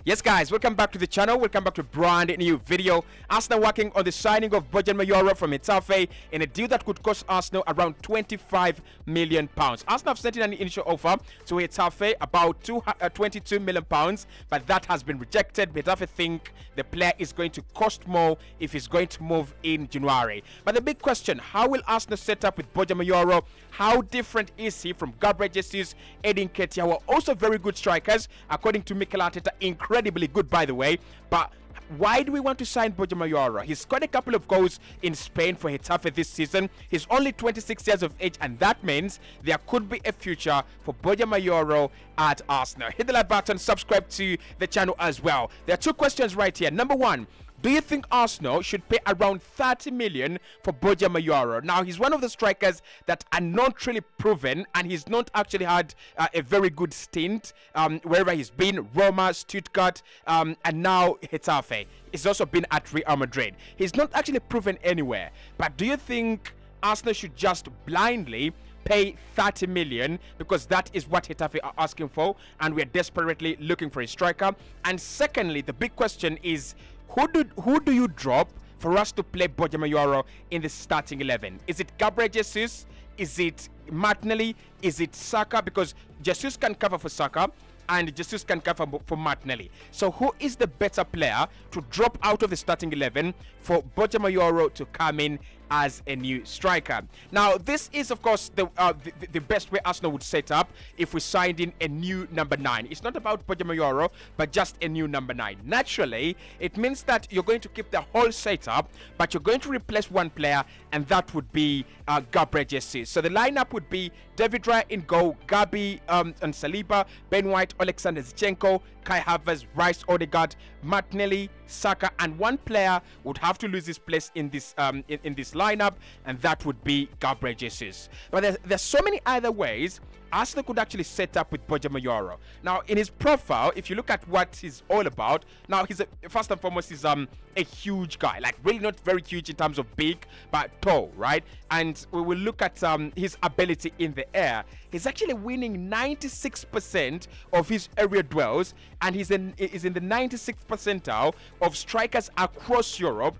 Yes, guys, welcome back to the channel. Welcome back to a brand new video. Arsenal working on the signing of Borja Mayoral from Getafe in a deal that could cost Arsenal around £25 million. Arsenal have sent in an initial offer to Getafe about £22 million, but that has been rejected. Getafe think the player is going to cost more if he's going to move in January. But the big question, how will Arsenal set up with Borja Mayoral? How different is he from Gabriel Jesus, Edin Ketia, who are also very good strikers, according to Mikel Arteta, incredibly good, by the way. But why do we want to sign Borja Mayoral? He's scored a couple of goals in Spain for Getafe this season. He's only 26 years of age, and that means there could be a future for Borja Mayoral at Arsenal. Hit the like button, subscribe to the channel as well. There are two questions right here. Number one, do you think Arsenal should pay around 30 million for Borja Mayoral? Now, he's one of the strikers that are not really proven, and he's not actually had a very good stint wherever he's been. Roma, Stuttgart, and now Getafe. He's also been at Real Madrid. He's not actually proven anywhere. But do you think Arsenal should just blindly pay 30 million because that is what Getafe are asking for, and we're desperately looking for a striker? And secondly, the big question is, who do you drop for us to play Borja Mayoral in the starting 11? Is it Gabriel Jesus? Is it Martinelli? Is it Saka? Because Jesus can cover for Saka and Jesus can cover for Martinelli. So who is the better player to drop out of the starting 11 for Borja Mayoral to come in as a new striker? Now, this is, of course, the best way Arsenal would set up if we signed in a new number 9. It's not about Borja Mayoral, but just a new number 9. Naturally, it means that you're going to keep the whole setup, but you're going to replace one player, and that would be Gabriel Jesus. So the lineup would be David Raya in goal, Gabi and Saliba, Ben White, Alexander Zinchenko, Kai Havertz, Rice, Odegaard, Martinelli, Saka, and one player would have to lose his place in this in this lineup, and that would be Gabriel Jesus. But there's so many other ways Arsenal could actually set up with Borja Mayoral. Now, in his profile, if you look at what he's all about, now he's first and foremost, he's a huge guy, like really not very huge in terms of big, but tall, right? And we will look at his ability in the air. He's actually winning 96% of his area duels, and he's in the 96th percentile of strikers across Europe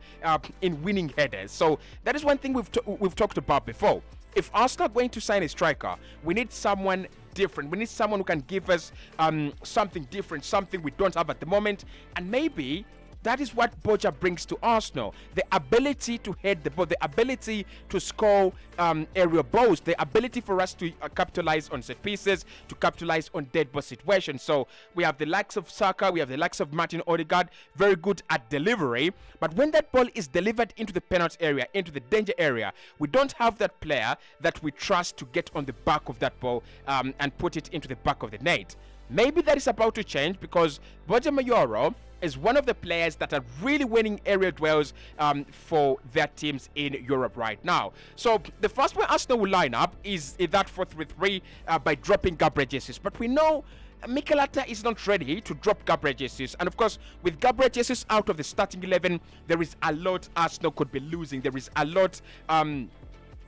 in winning headers. So that is one thing we've talked about before. If Arsenal are going to sign a striker, we need someone different. We need someone who can give us something different, something we don't have at the moment. And maybe that is what Borja brings to Arsenal. The ability to head the ball, the ability to score aerial balls, the ability for us to capitalize on set pieces, to capitalize on dead ball situations. So we have the likes of Saka, we have the likes of Martin Odegaard, very good at delivery. But when that ball is delivered into the penalty area, into the danger area, we don't have that player that we trust to get on the back of that ball and put it into the back of the net. Maybe that is about to change because Borja Mayoral is one of the players that are really winning area duels for their teams in Europe right now. So the first way Arsenal will line up is that 4-3-3 by dropping Gabriel Jesus. But we know Mikel Arteta is not ready to drop Gabriel Jesus. And of course, with Gabriel Jesus out of the starting 11, there is a lot Arsenal could be losing. There is a lot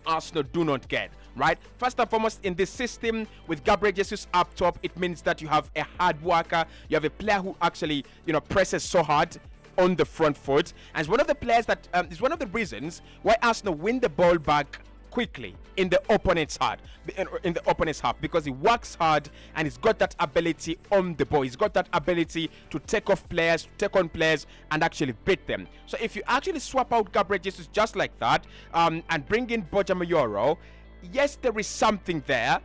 Arsenal do not get, right? First and foremost, in this system with Gabriel Jesus up top, it means that you have a hard worker, you have a player who actually, presses so hard on the front foot, and it's one of the players that is one of the reasons why Arsenal win the ball back quickly in the opponent's half, because he works hard and he's got that ability on the ball. He's got that ability to take on players, and actually beat them. So if you actually swap out Gabriel Jesus just like that and bring in Borja Mayoral, yes, there is something there.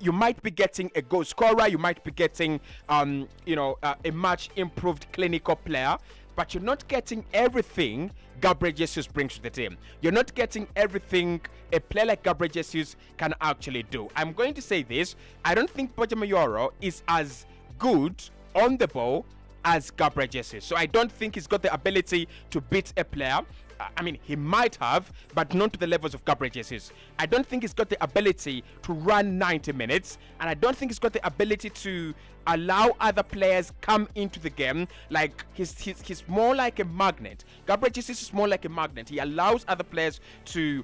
You might be getting a goal scorer, you might be getting a much improved clinical player, but you're not getting everything Gabriel Jesus brings to the team. You're not getting everything a player like Gabriel Jesus can actually do. I'm going to say this, I don't think Borja Mayoral is as good on the ball as Gabriel Jesus. So I don't think he's got the ability to beat a player. I mean, he might have, but not to the levels of Gabriel Jesus. I don't think he's got the ability to run 90 minutes, and I don't think he's got the ability to allow other players come into the game. Like he's more like a magnet. Gabriel Jesus is more like a magnet. He allows other players to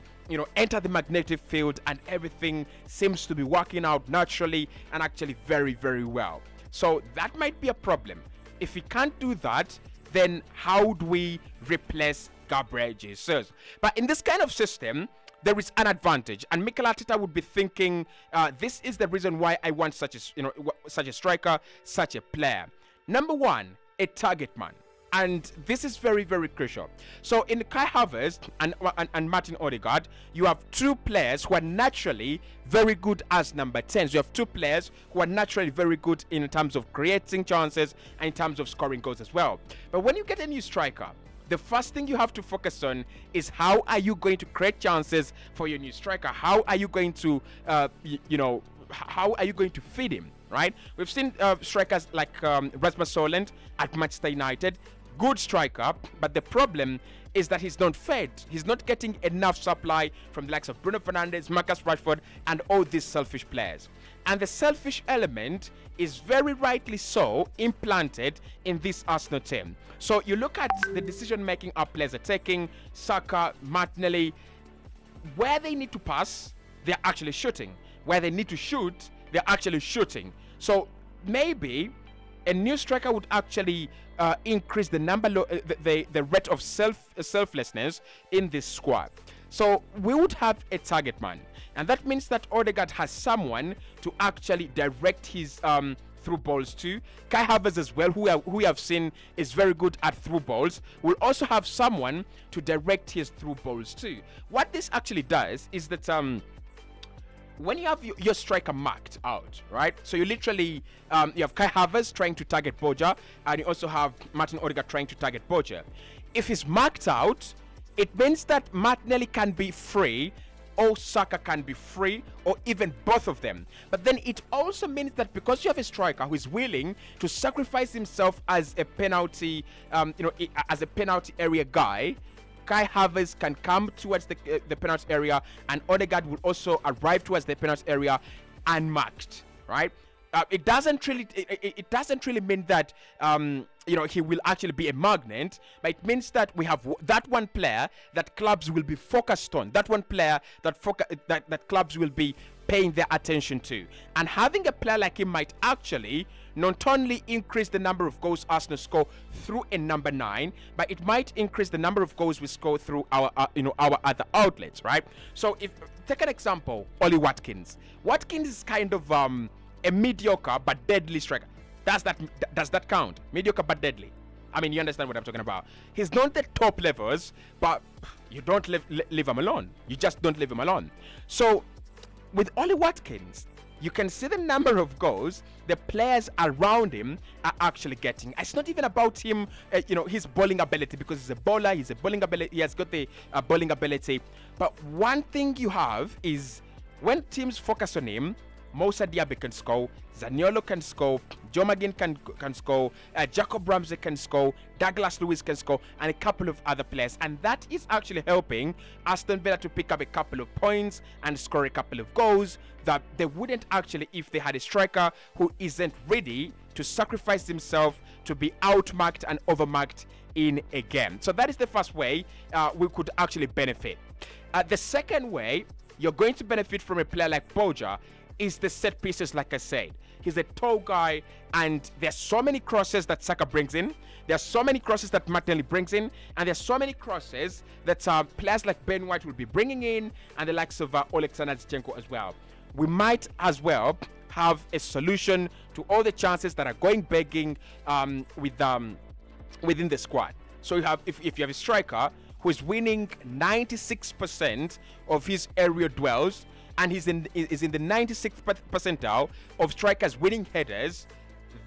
enter the magnetic field, and everything seems to be working out naturally and actually very, very well. So that might be a problem. If we can't do that, then how do we replace Gabriel Jesus? But in this kind of system, there is an advantage, and Mikel Arteta would be thinking, this is the reason why I want such a striker, such a player. Number one, a target man. And this is very, very crucial. So in Kai Havertz and Martin Odegaard, you have two players who are naturally very good as number 10s. You have two players who are naturally very good in terms of creating chances and in terms of scoring goals as well. But when you get a new striker, the first thing you have to focus on is how are you going to create chances for your new striker? How are you going to, how are you going to feed him, right? We've seen strikers like Rasmus Højlund at Manchester United. Good striker, but the problem is that he's not fed. He's not getting enough supply from the likes of Bruno Fernandes, Marcus Rashford, and all these selfish players. And the selfish element is very rightly so implanted in this Arsenal team. So you look at the decision-making our players are taking, Saka, Martinelli, where they need to pass, they're actually shooting. Where they need to shoot, they're actually shooting. So maybe a new striker would actually increase the number, the rate of selflessness in this squad. So we would have a target man, and that means that Odegaard has someone to actually direct his through balls to. Kai Havertz as well, who we have seen is very good at through balls, will also have someone to direct his through balls to. What this actually does is that when you have your striker marked out, right? So you literally, you have Kai Havertz trying to target Borja, and you also have Martin Odegaard trying to target Borja. If he's marked out, it means that Martinelli can be free, or Saka can be free, or even both of them. But then it also means that because you have a striker who is willing to sacrifice himself as a penalty, as a penalty area guy, Kai Havertz can come towards the penalty area, and Odegaard will also arrive towards the penalty area unmarked, right? It doesn't really mean that he will actually be a magnet, but it means that we have that one player that clubs will be focused on, that one player that clubs will be paying their attention to, and having a player like him might actually not only increase the number of goals Arsenal score through a number 9, but it might increase the number of goals we score through our other outlets, right? So if take an example, Ollie Watkins. Watkins is kind of a mediocre but deadly striker. Does that count? Mediocre but deadly. I mean, you understand what I'm talking about. He's not the top levels, but you don't leave him alone. You just don't leave him alone. So with Ollie Watkins, you can see the number of goals the players around him are actually getting. It's not even about him, his bowling ability, because he's a bowler. He's a bowling ability. He has got the bowling ability. But one thing you have is when teams focus on him, Moussa Diaby can score, Zaniolo can score, Joe McGinn can score, Jacob Ramsey can score, Douglas Luiz can score, and a couple of other players. And that is actually helping Aston Villa to pick up a couple of points and score a couple of goals that they wouldn't actually if they had a striker who isn't ready to sacrifice himself to be outmarked and overmarked in a game. So that is the first way we could actually benefit. The second way you're going to benefit from a player like Borja is the set pieces. Like I said, he's a tall guy, and there's so many crosses that Saka brings in. There's so many crosses that Martinelli brings in, and there's so many crosses that players like Ben White will be bringing in, and the likes of Oleksandr Zinchenko as well. We might as well have a solution to all the chances that are going begging within the squad. So you have, if you have a striker who is winning 96% of his aerial duels, and is in the 96th percentile of strikers winning headers,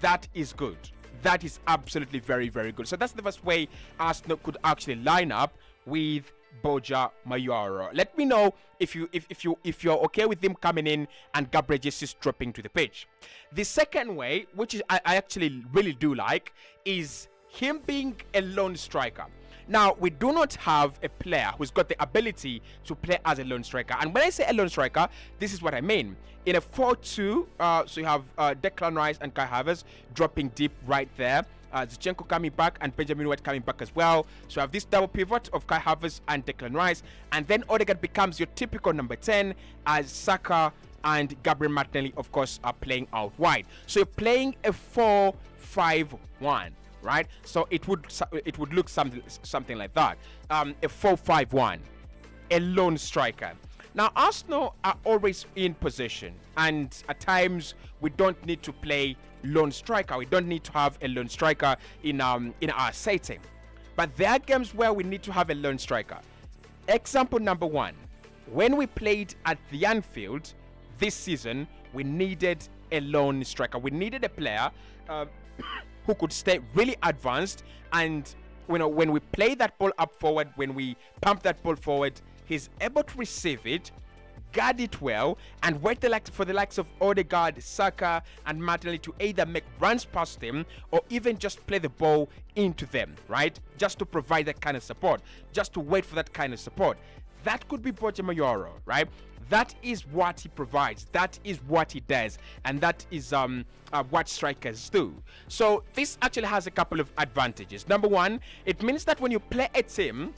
that is good. That is absolutely very, very good. So that's the first way Arsenal could actually line up with Borja Mayoral. Let me know if you're okay with him coming in and Gabriel Jesus dropping to the pitch. The second way, which is I actually really do like, is him being a lone striker. Now, we do not have a player who's got the ability to play as a lone striker. And when I say a lone striker, this is what I mean. In a 4-2, so you have Declan Rice and Kai Havertz dropping deep right there. Zinchenko coming back and Benjamin White coming back as well. So you have this double pivot of Kai Havertz and Declan Rice, and then Odegaard becomes your typical number 10 as Saka and Gabriel Martinelli, of course, are playing out wide. So you're playing a 4-5-1, right? So it would look something like that. A 4-5-1, a lone striker. Now Arsenal are always in possession, and at times we don't need to play lone striker. We don't need to have a lone striker in our setting. But there are games where we need to have a lone striker. Example number 1, when we played at the Anfield this season, we needed a lone striker. We needed a player who could stay really advanced, and when we play that ball up forward, when we pump that ball forward, he's able to receive it, guard it well, and wait for the likes of Odegaard, Saka, and Martinelli to either make runs past him or even just play the ball into them, right? Just to provide that kind of support, just to wait for that kind of support. That could be Borja Mayoral, right? That is what he provides. That is what he does, and that is what strikers do. So this actually has a couple of advantages. Number 1, it means that when you play a team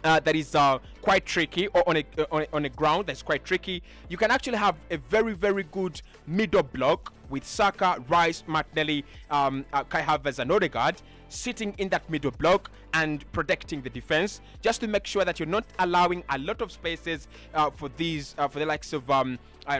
that is quite tricky, or on a ground that's quite tricky, you can actually have a very, very good middle block with Saka, Rice, Martinelli, Kai Havertz, and Odegaard sitting in that middle block and protecting the defense, just to make sure that you're not allowing a lot of spaces for the likes of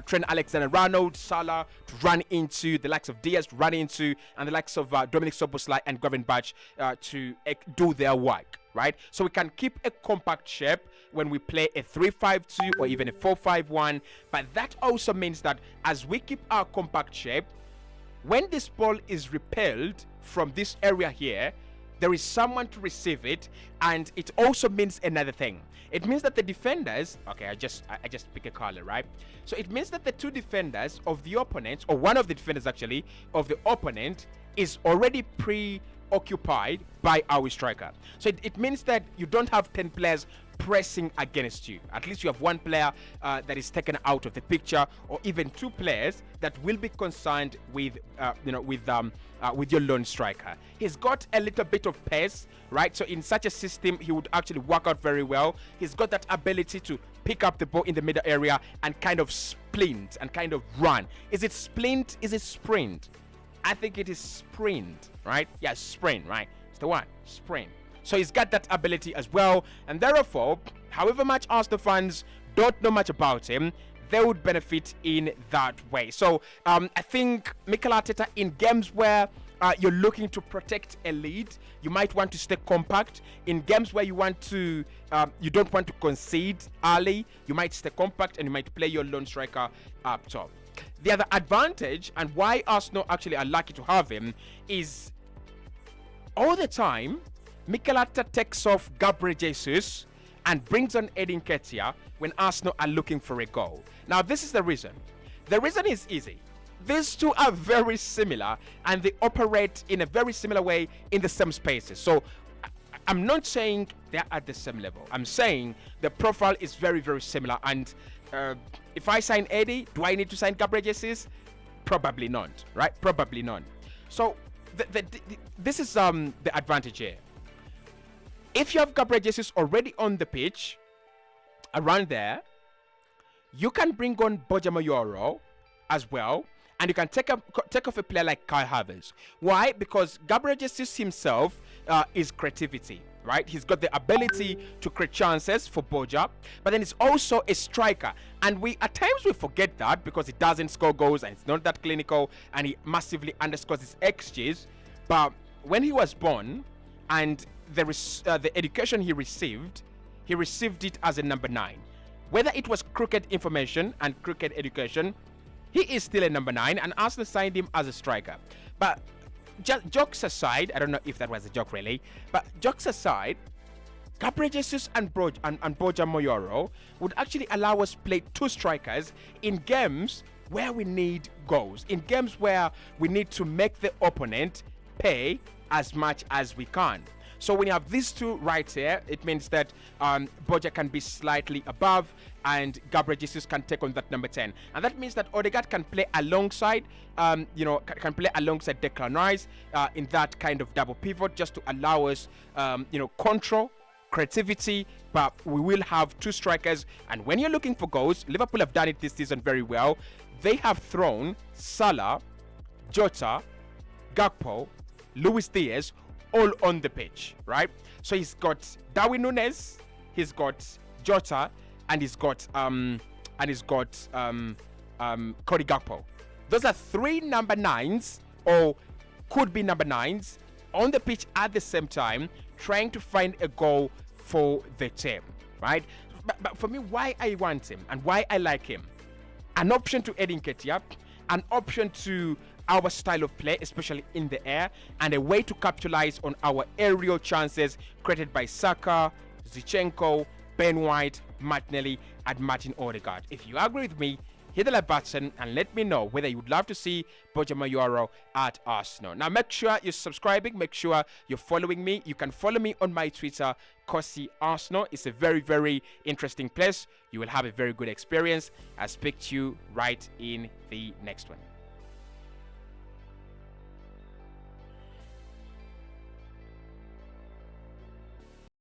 Trent Alexander-Arnold, Salah to run into, the likes of Diaz to run into, and the likes of Dominic Szoboszlai and Gravenberch to do their work, right? So we can keep a compact shape when we play a 3-5-2 or even a 4-5-1, but that also means that as we keep our compact shape, when this ball is repelled from this area here, there is someone to receive it, and it also means another thing. It means that the defenders, okay, I just pick a color, right? So it means that the two defenders of the opponent, or one of the defenders actually of the opponent, is already preoccupied by our striker. So it means that you don't have 10 players pressing against you. At least you have one player that is taken out of the picture, or even 2 players that will be concerned with your lone striker. He's got a little bit of pace, right? So in such a system, he would actually work out very well. He's got that ability to pick up the ball in the middle area and kind of splint and kind of run. Is it splint? Is it sprint? I think it is sprint, right? Yeah, sprint, right? It's the one, sprint. So he's got that ability as well, and therefore, however much Arsenal fans don't know much about him, they would benefit in that way. So I think Mikel Arteta, in games where you're looking to protect a lead, you might want to stay compact. In games where you don't want to concede early, you might stay compact and you might play your lone striker up top. The other advantage, and why Arsenal actually are lucky to have him, is all the time Mikel Arteta takes off Gabriel Jesus and brings on Eddie Nketiah when Arsenal are looking for a goal. Now, this is the reason. The reason is easy. These two are very similar, and they operate in a very similar way in the same spaces. So I'm not saying they're at the same level. I'm saying the profile is very, very similar. And if I sign Eddie, do I need to sign Gabriel Jesus? Probably not, right? Probably not. So this is the advantage here. If you have Gabriel Jesus already on the pitch, around there, you can bring on Borja Mayoral as well, and you can take off a player like Kai Havertz. Why? Because Gabriel Jesus himself is creativity, right? He's got the ability to create chances for Borja, but then he's also a striker. And at times we forget that because he doesn't score goals and it's not that clinical, and he massively underscores his XGs. But when he was born, and the education he received it as a number 9. Whether it was crooked information and crooked education, he is still a number 9, and Arsenal signed him as a striker. But jokes aside, I don't know if that was a joke really, but jokes aside, Gabriel Jesus and Borja Mayoral would actually allow us play 2 strikers in games where we need goals, in games where we need to make the opponent pay as much as we can. So when you have these two right here, it means that Borja can be slightly above and Gabriel Jesus can take on that number 10. And that means that Odegaard can play alongside, can play alongside Declan Rice in that kind of double pivot, just to allow us, control, creativity, but we will have two strikers. And when you're looking for goals, Liverpool have done it this season very well. They have thrown Salah, Jota, Gakpo, Luis Diaz all on the pitch, right? So he's got Darwin Núñez, he's got Jota, and he's got Cody Gakpo. Those are three number 9s, or could be number 9s, on the pitch at the same time, trying to find a goal for the team, right? But for me, why I want him and why I like him, an option to Edin Ketia, an option to our style of play, especially in the air, and a way to capitalize on our aerial chances created by Saka, Zinchenko, Ben White, Martinelli, and Martin Odegaard. If you agree with me, hit the like button and let me know whether you would love to see Borja Mayoral at Arsenal. Now, make sure you're subscribing. Make sure you're following me. You can follow me on my Twitter, Cossy Arsenal. It's a very, very interesting place. You will have a very good experience. I'll speak to you right in the next one.